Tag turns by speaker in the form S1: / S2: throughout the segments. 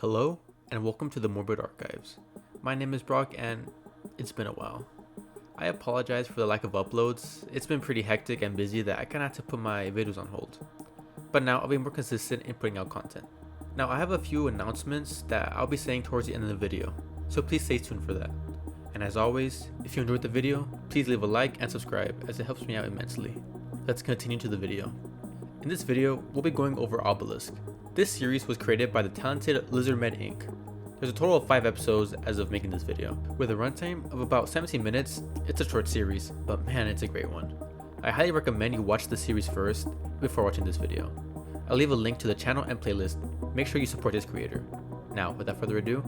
S1: Hello, and welcome to the Morbid Archives. My name is Brock, and it's been a while. I apologize for the lack of uploads. It's been pretty hectic and busy that I kinda had to put my videos on hold. But now I'll be more consistent in putting out content. Now I have a few announcements that I'll be saying towards the end of the video, so please stay tuned for that. And as always, if you enjoyed the video, please leave a like and subscribe as it helps me out immensely. Let's continue to the video. In this video, we'll be going over Obelisk. This series was created by the talented Lizardmeninc. There's a total of 5 episodes as of making this video. With a runtime of about 17 minutes, it's a short series, but man, it's a great one. I highly recommend you watch the series first before watching this video. I'll leave a link to the channel and playlist. Make sure you support this creator. Now, without further ado,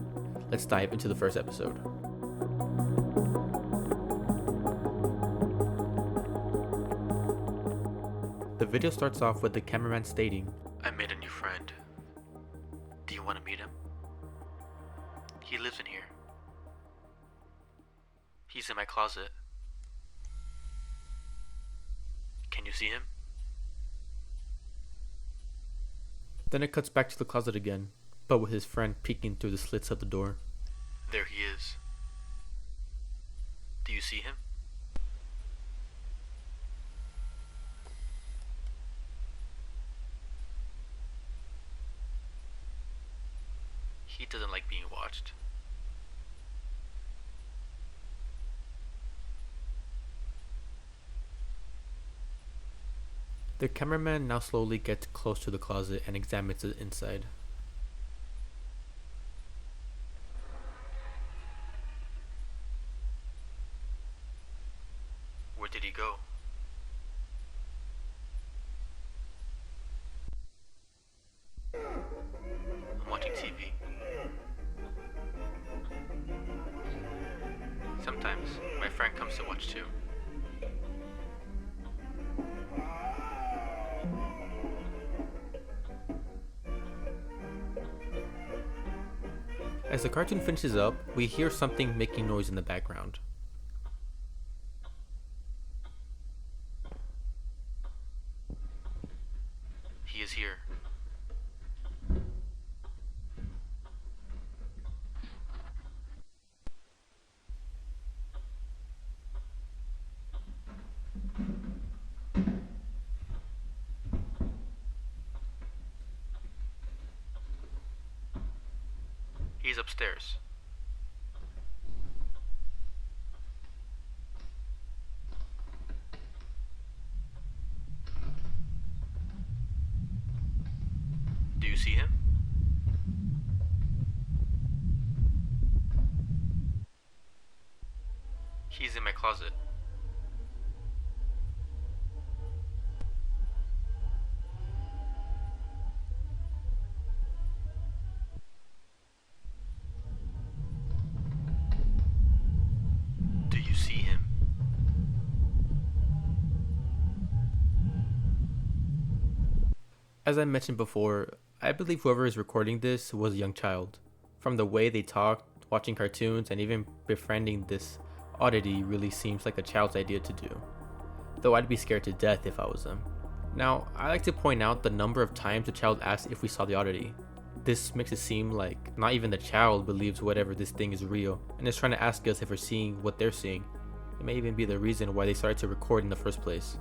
S1: let's dive into the first episode. The video starts off with the cameraman stating, "I made a new friend. Do you want to meet him? He lives in here. He's in my closet. Can you see him?" Then it cuts back to the closet again, but with his friend peeking through the slits of the door. "There he is. Do you see him?" He doesn't like being watched. The cameraman now slowly gets close to the closet and examines it inside. Where did he go? I'm watching TV. Sometimes my friend comes to watch too. As the cartoon finishes up, we hear something making noise in the background. He is here. He's upstairs. Do you see him? He's in my closet. Do you see him? As I mentioned before, I believe whoever is recording this was a young child. From the way they talked, watching cartoons, and even befriending this oddity really seems like a child's idea to do. Though I'd be scared to death if I was them. Now, I like to point out the number of times the child asks if we saw the oddity. This makes it seem like not even the child believes whatever this thing is real and is trying to ask us if we're seeing what they're seeing. It may even be the reason why they started to record in the first place.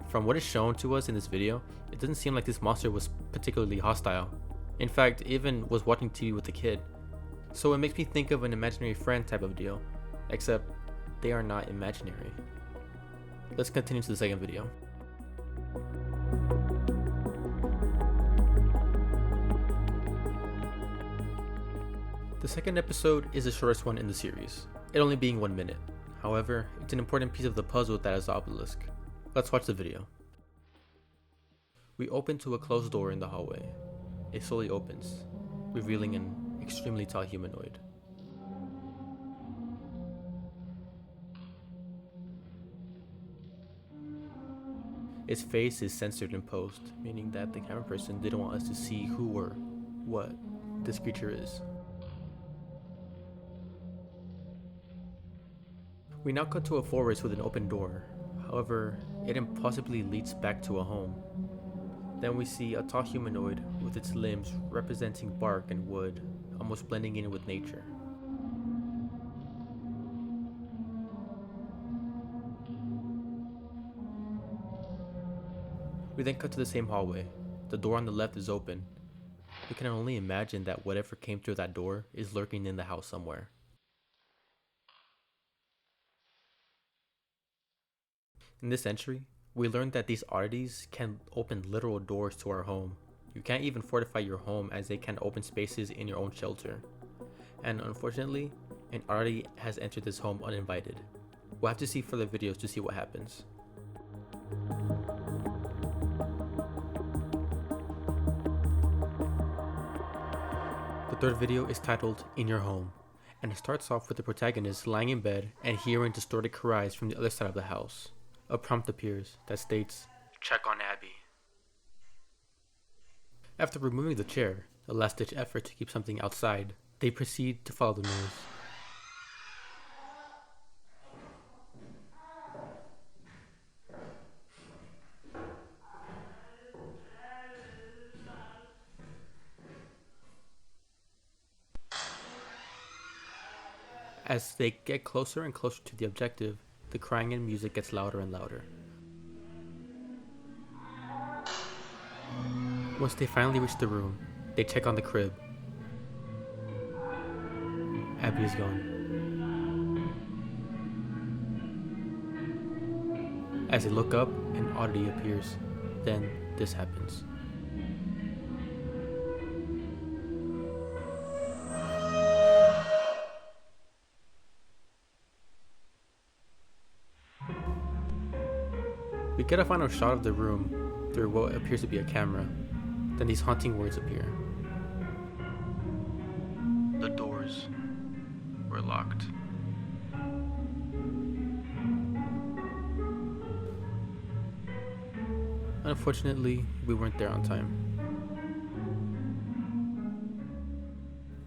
S1: From what is shown to us in this video, it doesn't seem like this monster was particularly hostile. In fact, it even was watching TV with the kid. So it makes me think of an imaginary friend type of deal, except they are not imaginary. Let's continue to the second video. The second episode is the shortest one in the series, it only being 1 minute. However, it's an important piece of the puzzle that is Obelisk. Let's watch the video. We open to a closed door in the hallway. It slowly opens, revealing an extremely tall humanoid. Its face is censored in post, meaning that the camera person didn't want us to see who or what this creature is. We now cut to a forest with an open door. However, it impossibly leads back to a home. Then we see a tall humanoid with its limbs representing bark and wood, almost blending in with nature. We then cut to the same hallway. The door on the left is open. We can only imagine that whatever came through that door is lurking in the house somewhere. In this entry, we learned that these oddities can open literal doors to our home. You can't even fortify your home as they can open spaces in your own shelter. And unfortunately, an oddity has entered this home uninvited. We'll have to see further videos to see what happens. The third video is titled In Your Home, and it starts off with the protagonist lying in bed and hearing distorted cries from the other side of the house. A prompt appears that states, "Check on Abby." After removing the chair, a last-ditch effort to keep something outside, they proceed to follow the noise. As they get closer and closer to the objective, the crying and music gets louder and louder. Once they finally reach the room, they check on the crib. Abby is gone. As they look up, an oddity appears. Then this happens. We get a final shot of the room through what appears to be a camera. Then these haunting words appear. The doors were locked. Unfortunately, we weren't there on time.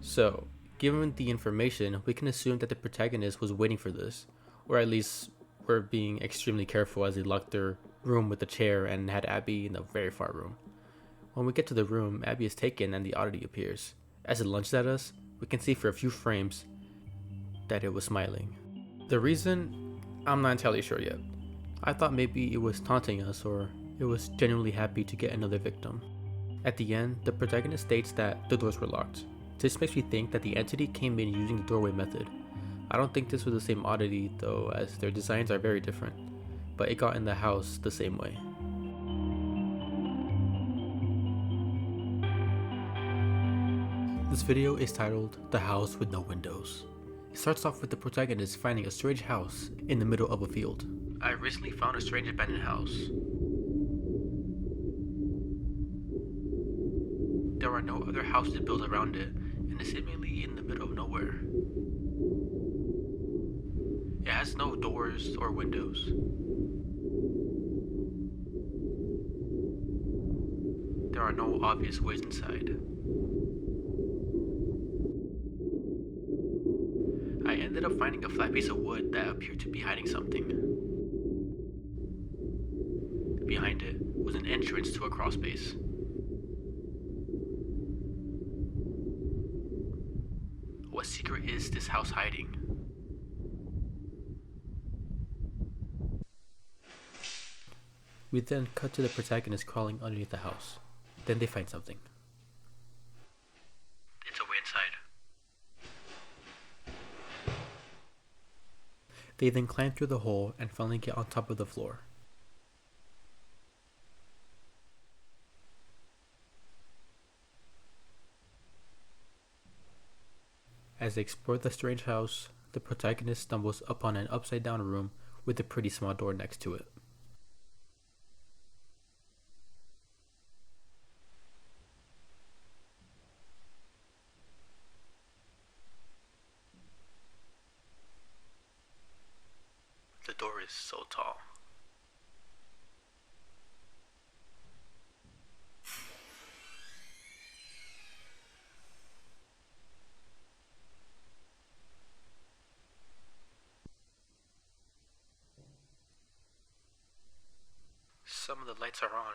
S1: So, given the information, we can assume that the protagonist was waiting for this, or at least were being extremely careful as they locked their room with a chair and had Abby in a very far room. When we get to the room, Abby is taken and the oddity appears. As it lunges at us, we can see for a few frames that it was smiling. The reason, I'm not entirely sure yet. I thought maybe it was taunting us or it was genuinely happy to get another victim. At the end, the protagonist states that the doors were locked. This makes me think that the entity came in using the doorway method. I don't think this was the same oddity though, as their designs are very different, but it got in the house the same way. This video is titled The House with No Windows. It starts off with the protagonist finding a strange house in the middle of a field. I recently found a strange abandoned house. There are no other houses built around it, and it's seemingly in the middle of nowhere. It has no doors or windows. There are no obvious ways inside. I ended up finding a flat piece of wood that appeared to be hiding something. Behind it was an entrance to a crawl space. What secret is this house hiding? We then cut to the protagonist crawling underneath the house. Then they find something. It's a way inside. They then climb through the hole and finally get on top of the floor. As they explore the strange house, the protagonist stumbles upon an upside down room with a pretty small door next to it. The door is so tall. Some of the lights are on.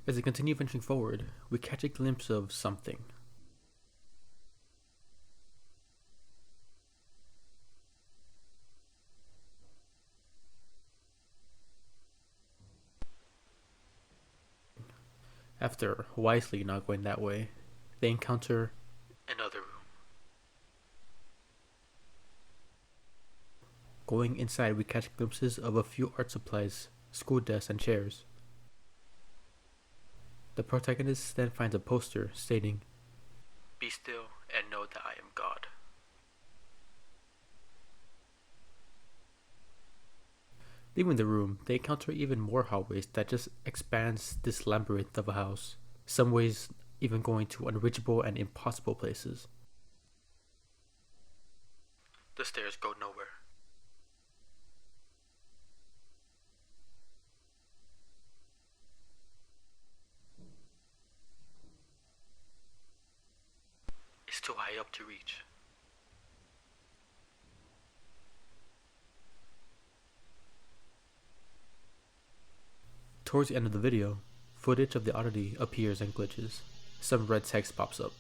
S1: As we continue venturing forward, we catch a glimpse of something. After wisely not going that way, they encounter another room. Going inside, we catch glimpses of a few art supplies, school desks, and chairs. The protagonist then finds a poster stating, "Be still and know that I am God." Leaving the room, they encounter even more hallways that just expands this labyrinth of a house, some ways even going to unreachable and impossible places. The stairs go nowhere. It's too high up to reach. Towards the end of the video, footage of the oddity appears and glitches. Some red text pops up.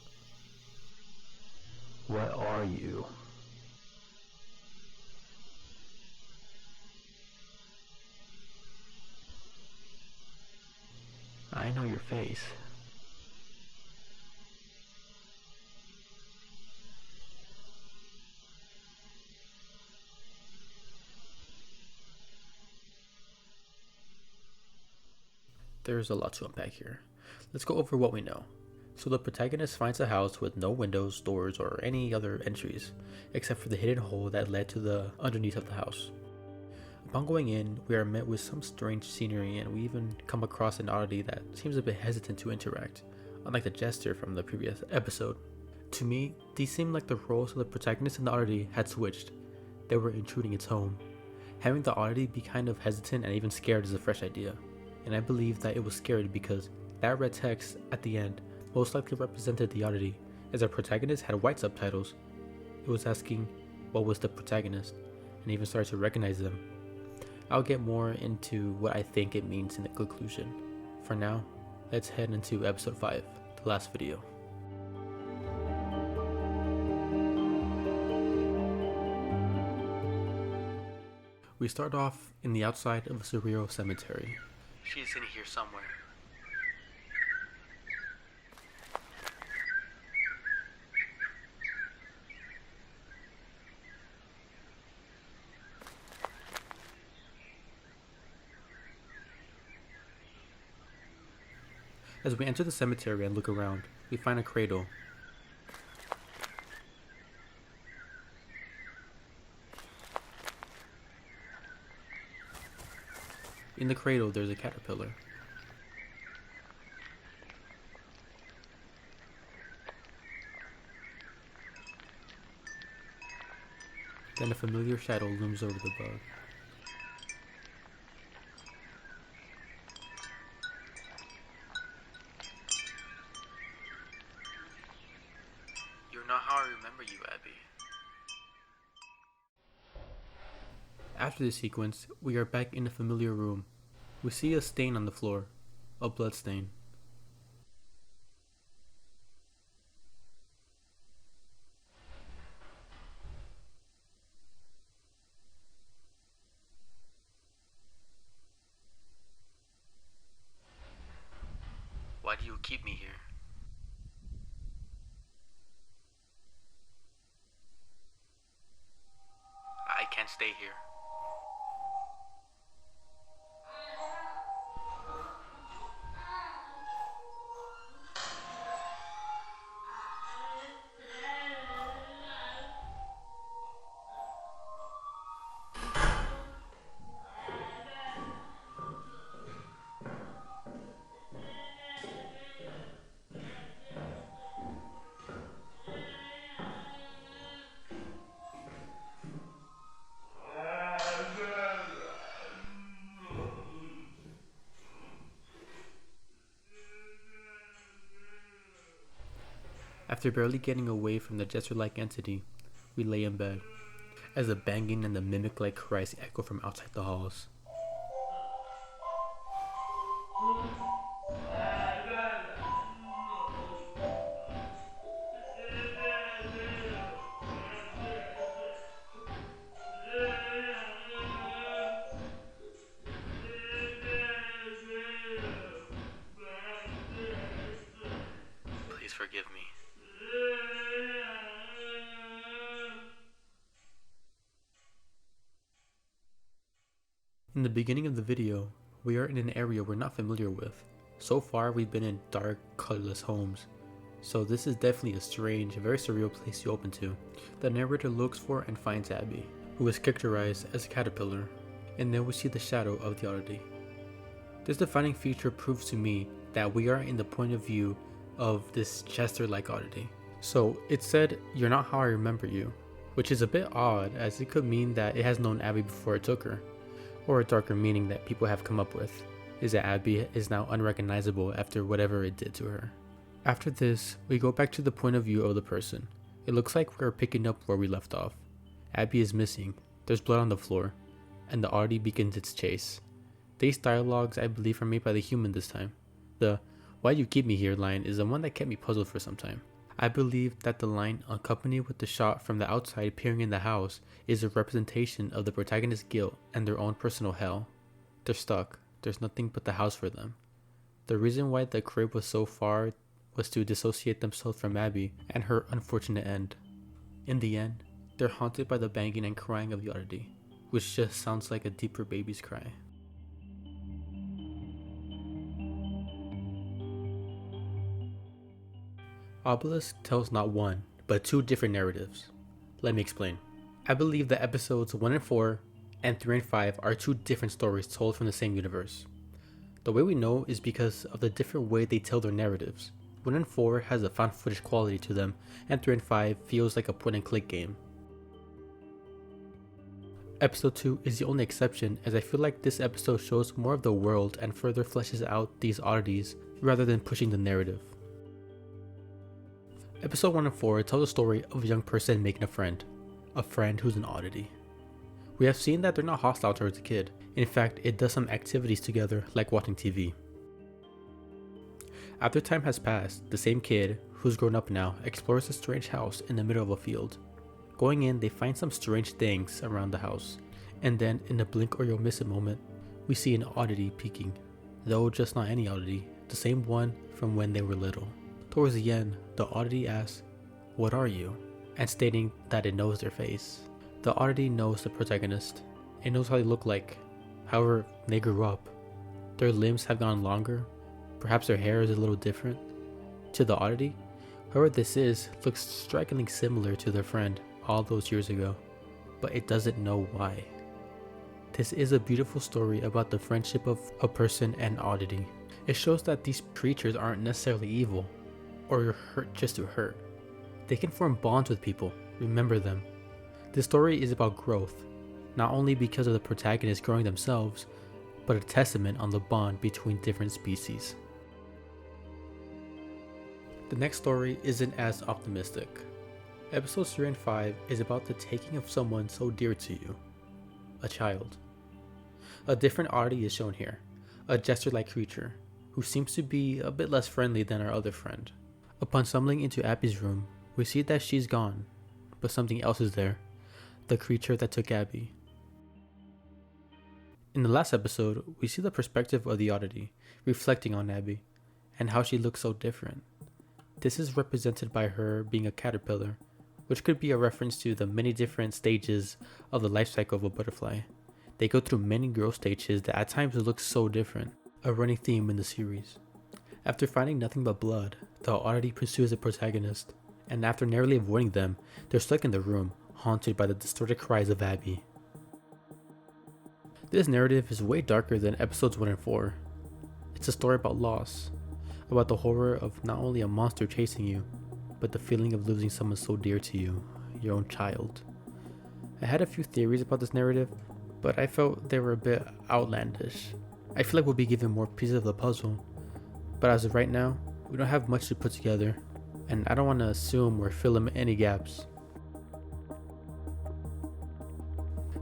S2: What are you? I know your face.
S1: There's a lot to unpack here. Let's go over what we know. So the protagonist finds a house with no windows, doors, or any other entries, except for the hidden hole that led to the underneath of the house. Upon going in, we are met with some strange scenery, and we even come across an oddity that seems a bit hesitant to interact, unlike the jester from the previous episode. To me, these seem like the roles of the protagonist and the oddity had switched. They were intruding its home. Having the oddity be kind of hesitant and even scared is a fresh idea, and I believe that it was scared because that red text at the end most likely represented the oddity, as our protagonist had white subtitles. It was asking what was the protagonist, and even started to recognize them. I'll get more into what I think it means in the conclusion. For now, let's head into episode 5, the last video. We start off in the outside of a surreal cemetery. She's in here somewhere. As we enter the cemetery and look around, we find a cradle. In the cradle, there's a caterpillar. Then a familiar shadow looms over the bug. You're not how I remember you, Abby. After this sequence, we are back in a familiar room. We see a stain on the floor, a blood stain. Why do you keep me here? I can't stay here. After barely getting away from the jester-like entity, we lay in bed, as the banging and the mimic-like cries echo from outside the halls. forgive me. In the beginning of the video, we are in an area we're not familiar with. So far, we've been in dark, colorless homes. So this is definitely a strange, very surreal place to open to. The narrator looks for and finds Abby, who is characterized as a caterpillar, and then we see the shadow of the oddity. This defining feature proves to me that we are in the point of view of this Chester-like oddity. So it said, "You're not how I remember you," which is a bit odd, as it could mean that it has known Abby before it took her, or a darker meaning that people have come up with is that Abby is now unrecognizable after whatever it did to her. After this, we go back to the point of view of the person. It looks like we're picking up where we left off. Abby is missing, there's blood on the floor, and the oddity begins its chase. These dialogues, I believe, are made by the human this time. The "why you keep me here" line is the one that kept me puzzled for some time. I believe that the line, accompanied with the shot from the outside peering in the house, is a representation of the protagonist's guilt and their own personal hell. They're stuck. There's nothing but the house for them. The reason why the crib was so far was to dissociate themselves from Abby and her unfortunate end. In the end, they're haunted by the banging and crying of the oddity, which just sounds like a deeper baby's cry. Obelisk tells not one, but two different narratives. Let me explain. I believe that episodes 1 and 4 and 3 and 5 are two different stories told from the same universe. The way we know is because of the different way they tell their narratives. 1 and 4 has a found footage quality to them, and 3 and 5 feels like a point and click game. Episode 2 is the only exception, as I feel like this episode shows more of the world and further fleshes out these oddities rather than pushing the narrative. Episode 1 and 4 tell the story of a young person making a friend who's an oddity. We have seen that they're not hostile towards the kid. In fact, it does some activities together, like watching TV. After time has passed, the same kid, who's grown up now, explores a strange house in the middle of a field. Going in, they find some strange things around the house, and then in a blink or you'll miss it moment, we see an oddity peeking. Though just not any oddity, the same one from when they were little. Towards the end, the oddity asks, "What are you?" and stating that it knows their face. The oddity knows the protagonist. It knows how they look like. However, they grew up. Their limbs have gone longer. Perhaps their hair is a little different. To the oddity, whoever this is looks strikingly similar to their friend all those years ago, but it doesn't know why. This is a beautiful story about the friendship of a person and oddity. It shows that these creatures aren't necessarily evil, or you're hurt just to hurt. They can form bonds with people, remember them. This story is about growth, not only because of the protagonists growing themselves, but a testament on the bond between different species. The next story isn't as optimistic. Episodes 3 and 5 is about the taking of someone so dear to you, a child. A different oddity is shown here, a jester-like creature, who seems to be a bit less friendly than our other friend. Upon stumbling into Abby's room, we see that she's gone, but something else is there, the creature that took Abby. In the last episode, we see the perspective of the oddity, reflecting on Abby, and how she looks so different. This is represented by her being a caterpillar, which could be a reference to the many different stages of the life cycle of a butterfly. They go through many growth stages that at times look so different, a running theme in the series. After finding nothing but blood, the oddity pursues the protagonist, and after narrowly avoiding them, they're stuck in the room, haunted by the distorted cries of Abby. This narrative is way darker than episodes 1 and 4. It's a story about loss, about the horror of not only a monster chasing you, but the feeling of losing someone so dear to you, your own child. I had a few theories about this narrative, but I felt they were a bit outlandish. I feel like we'll be given more pieces of the puzzle, but as of right now, we don't have much to put together, and I don't want to assume or fill in any gaps.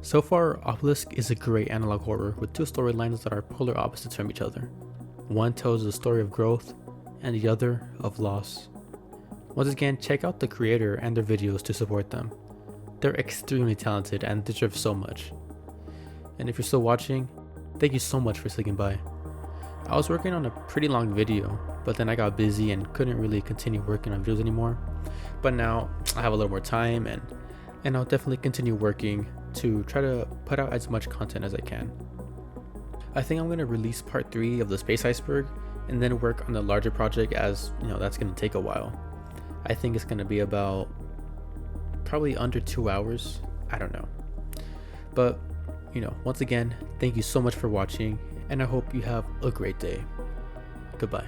S1: So far, Obelisk is a great analog horror with two storylines that are polar opposites from each other. One tells the story of growth, and the other of loss. Once again, check out the creator and their videos to support them. They're extremely talented and deserve so much. And if you're still watching, thank you so much for sticking by. I was working on a pretty long video, but then I got busy and couldn't really continue working on videos anymore. But now I have a little more time, and I'll definitely continue working to try to put out as much content as I can. I think I'm going to release part 3 of the space iceberg and then work on the larger project, as you know that's going to take a while. I think it's going to be about probably under 2 hours. I don't know. But once again, thank you so much for watching, and I hope you have a great day. Goodbye.